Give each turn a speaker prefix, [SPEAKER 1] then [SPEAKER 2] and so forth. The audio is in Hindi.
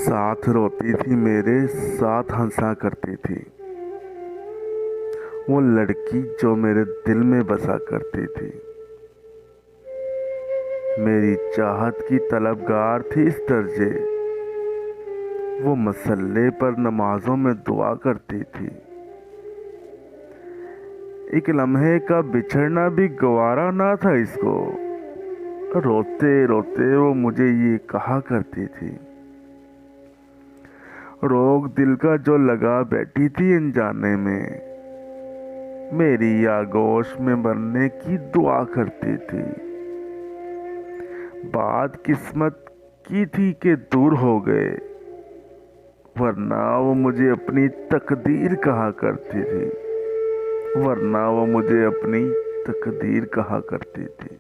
[SPEAKER 1] साथ रोती थी, मेरे साथ हंसा करती थी। वो लड़की जो मेरे दिल में बसा करती थी, मेरी चाहत की तलबगार थी इस दर्जे। वो मसल्ले पर नमाजों में दुआ करती थी। एक लम्हे का बिछड़ना भी गवारा ना था इसको। रोते रोते वो मुझे ये कहा करती थी, रोग दिल का जो लगा बैठी थी अनजाने में, मेरी आगोश में मरने की दुआ करती थी। बात किस्मत की थी कि दूर हो गए, वरना वो मुझे अपनी तकदीर कहा करती थी। वरना वो मुझे अपनी तकदीर कहा करती थी।